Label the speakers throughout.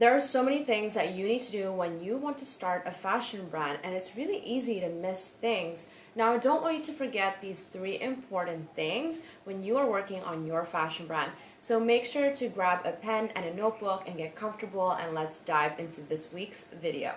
Speaker 1: There are so many things that you need to do when you want to start a fashion brand, and it's really easy to miss things. Now, I don't want you to forget these 3 important things when you are working on your fashion brand. So make sure to grab a pen and a notebook and get comfortable, and let's dive into this week's video.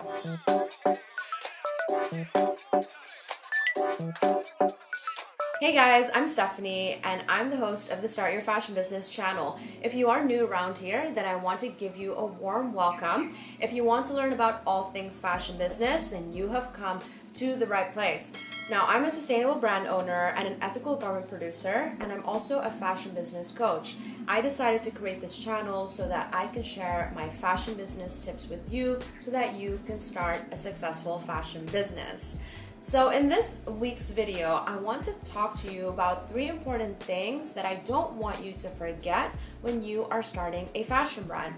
Speaker 1: Hey guys, I'm Stephanie and I'm the host of the Start Your Fashion Business channel. If you are new around here, then I want to give you a warm welcome. If you want to learn about all things fashion business, then you have come to the right place. Now, I'm a sustainable brand owner and an ethical garment producer, and I'm also a fashion business coach. I decided to create this channel so that I can share my fashion business tips with you so that you can start a successful fashion business. So in this week's video, I want to talk to you about 3 important things that I don't want you to forget when you are starting a fashion brand.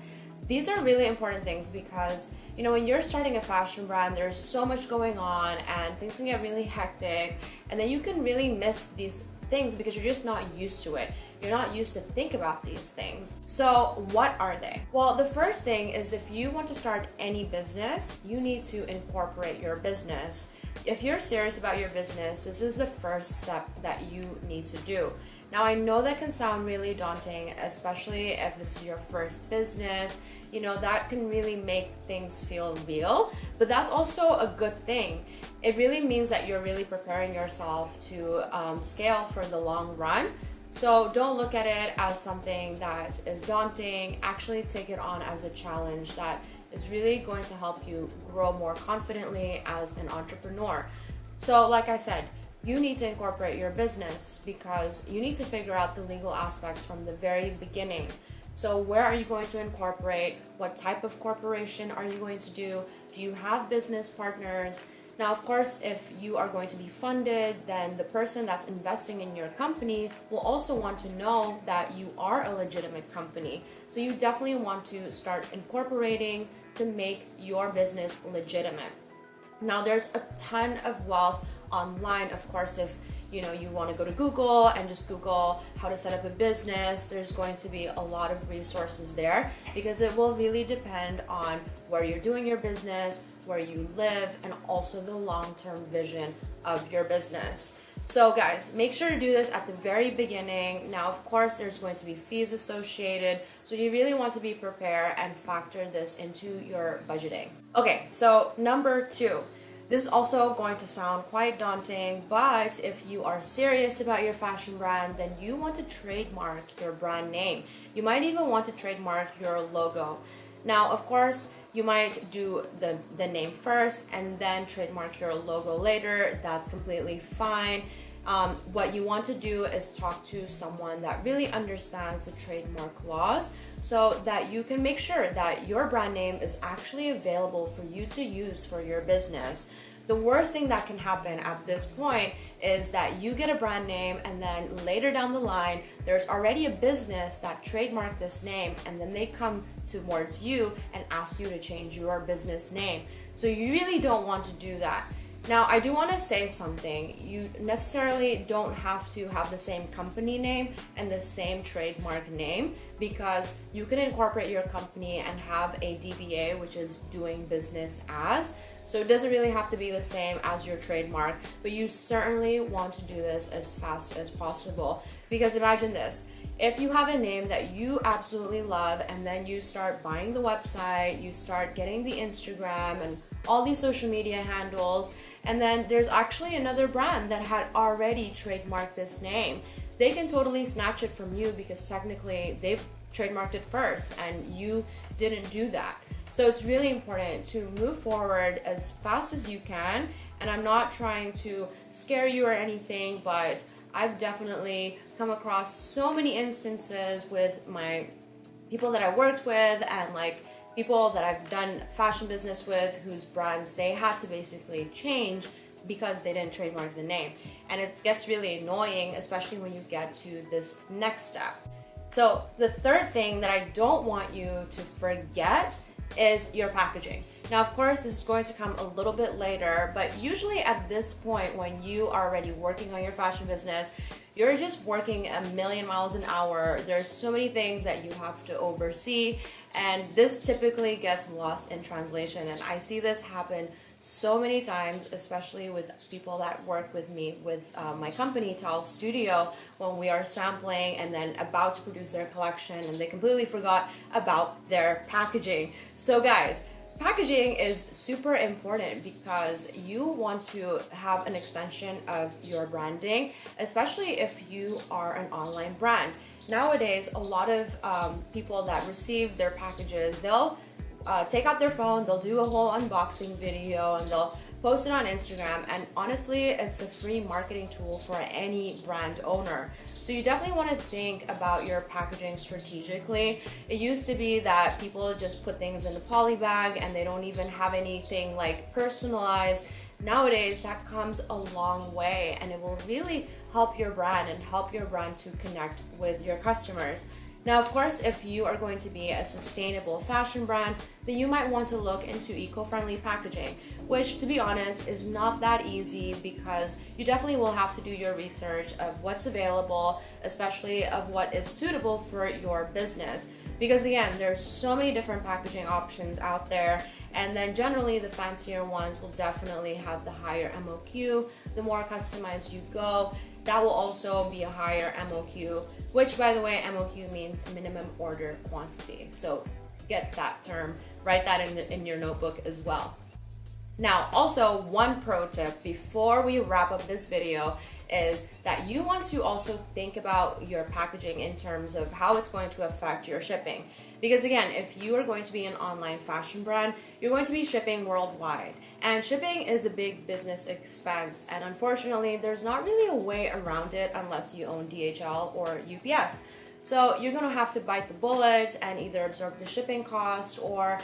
Speaker 1: These are really important things because, when you're starting a fashion brand, there's so much going on and things can get really hectic, and then you can really miss these things because you're just not used to it. You're not used to think about these things. So what are they? Well, the first thing is if you want to start any business, you need to incorporate your business. If you're serious about your business, this is the first step that you need to do. Now, I know that can sound really daunting, especially if this is your first business. That can really make things feel real, but that's also a good thing. It really means that you're really preparing yourself to scale for the long run. So don't look at it as something that is daunting. Actually take it on as a challenge that is really going to help you grow more confidently as an entrepreneur. So like I said, you need to incorporate your business because you need to figure out the legal aspects from the very beginning. So where are you going to incorporate? What type of corporation are you going to do? Do you have business partners? Now, of course, if you are going to be funded, then the person that's investing in your company will also want to know that you are a legitimate company. So you definitely want to start incorporating to make your business legitimate. Now, there's a ton of wealth online. Of course, if you want to go to Google and just Google how to set up a business, there's going to be a lot of resources there because it will really depend on where you're doing your business, where you live, and also the long-term vision of your business. So guys, make sure to do this at the very beginning. Now, of course, there's going to be fees associated, so you really want to be prepared and factor this into your budgeting. Okay, so number 2. This is also going to sound quite daunting, but if you are serious about your fashion brand, then you want to trademark your brand name. You might even want to trademark your logo. Now, of course, you might do the name first and then trademark your logo later. That's completely fine. What you want to do is talk to someone that really understands the trademark laws so that you can make sure that your brand name is actually available for you to use for your business. The worst thing that can happen at this point is that you get a brand name and then later down the line, there's already a business that trademarked this name and then they come towards you and ask you to change your business name. So you really don't want to do that. Now, I do want to say something. You necessarily don't have to have the same company name and the same trademark name because you can incorporate your company and have a DBA, which is doing business as. So it doesn't really have to be the same as your trademark, but you certainly want to do this as fast as possible. Because imagine this, if you have a name that you absolutely love and then you start buying the website, you start getting the Instagram and all these social media handles, and then there's actually another brand that had already trademarked this name, they can totally snatch it from you because technically they've trademarked it first and you didn't do that. So it's really important to move forward as fast as you can. And I'm not trying to scare you or anything, but I've definitely come across so many instances with my people that I worked with and people that I've done fashion business with whose brands they had to basically change because they didn't trademark the name. And it gets really annoying, especially when you get to this next step. So the third thing that I don't want you to forget is your packaging. Now, of course, this is going to come a little bit later, but usually at this point when you are already working on your fashion business, you're just working a million miles an hour. There's so many things that you have to oversee, And this typically gets lost in translation, and I see this happen so many times, especially with people that work with me with my company Tall Studio, when we are sampling and then about to produce their collection and they completely forgot about their packaging. So guys, packaging is super important because you want to have an extension of your branding, especially if you are an online brand. Nowadays, a lot of people that receive their packages, they'll take out their phone, they'll do a whole unboxing video, and they'll post it on Instagram. And honestly, it's a free marketing tool for any brand owner. So you definitely want to think about your packaging strategically. It used to be that people just put things in a poly bag and they don't even have anything like personalized. Nowadays, that comes a long way, and it will really help your brand and help your brand to connect with your customers. Now, of course, if you are going to be a sustainable fashion brand, then you might want to look into eco-friendly packaging, which, to be honest, is not that easy because you definitely will have to do your research of what's available, especially of what is suitable for your business. Because again, there's so many different packaging options out there, and then generally the fancier ones will definitely have the higher MOQ. The more customized you go, that will also be a higher MOQ, which, by the way, MOQ means minimum order quantity. So get that term, write that in your notebook as well. Now, also one pro tip before we wrap up this video is that you want to also think about your packaging in terms of how it's going to affect your shipping. Because again, if you are going to be an online fashion brand, you're going to be shipping worldwide. And shipping is a big business expense. And unfortunately, there's not really a way around it unless you own DHL or UPS. So you're going to have to bite the bullet and either absorb the shipping cost or,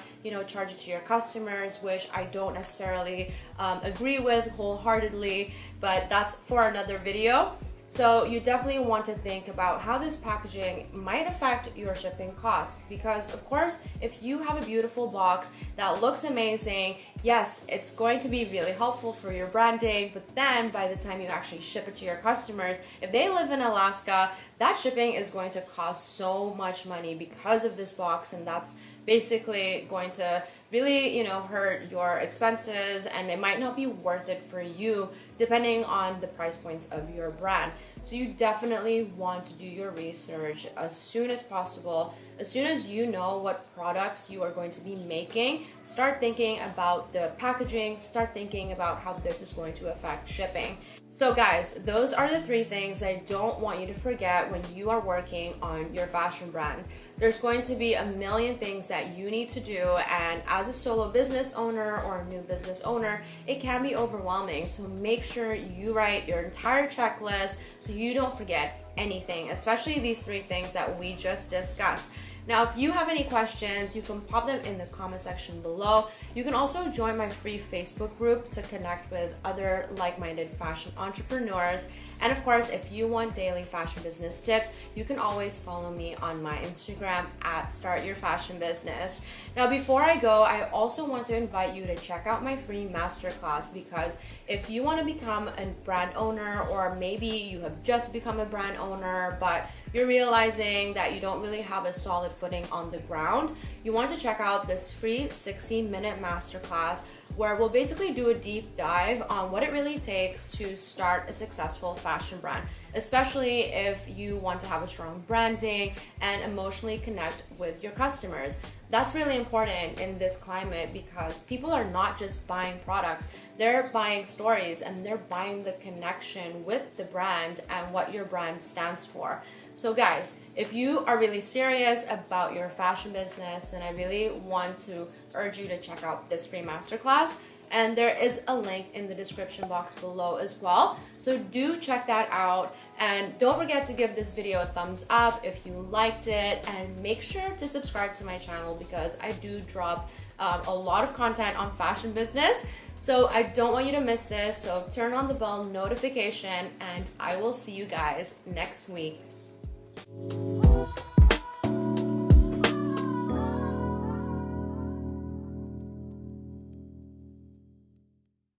Speaker 1: charge it to your customers, which I don't necessarily agree with wholeheartedly, but that's for another video. So you definitely want to think about how this packaging might affect your shipping costs, because of course, if you have a beautiful box that looks amazing, yes, it's going to be really helpful for your branding, but then by the time you actually ship it to your customers, if they live in Alaska, that shipping is going to cost so much money because of this box, and that's basically going to really, hurt your expenses, and it might not be worth it for you depending on the price points of your brand. So you definitely want to do your research as soon as possible. As soon as you know what products you are going to be making, start thinking about the packaging, start thinking about how this is going to affect shipping. So guys, those are the 3 things I don't want you to forget when you are working on your fashion brand. There's going to be a million things that you need to do, and as a solo business owner or a new business owner, it can be overwhelming. So make sure you write your entire checklist so you don't forget anything, especially these 3 things that we just discussed. Now, if you have any questions, you can pop them in the comment section below. You can also join my free Facebook group to connect with other like-minded fashion entrepreneurs. And of course, if you want daily fashion business tips, you can always follow me on my Instagram at Start Your Fashion Business. Now, before I go, I also want to invite you to check out my free masterclass, because if you want to become a brand owner, or maybe you have just become a brand owner, but you're realizing that you don't really have a solid footing on the ground, you want to check out this free 60-minute masterclass where we'll basically do a deep dive on what it really takes to start a successful fashion brand, especially if you want to have a strong branding and emotionally connect with your customers. That's really important in this climate because people are not just buying products, they're buying stories, and they're buying the connection with the brand and what your brand stands for. So guys, if you are really serious about your fashion business, then I really want to urge you to check out this free masterclass. And there is a link in the description box below as well. So do check that out. And don't forget to give this video a thumbs up if you liked it. And make sure to subscribe to my channel because I do drop a lot of content on fashion business. So I don't want you to miss this. So turn on the bell notification and I will see you guys next week.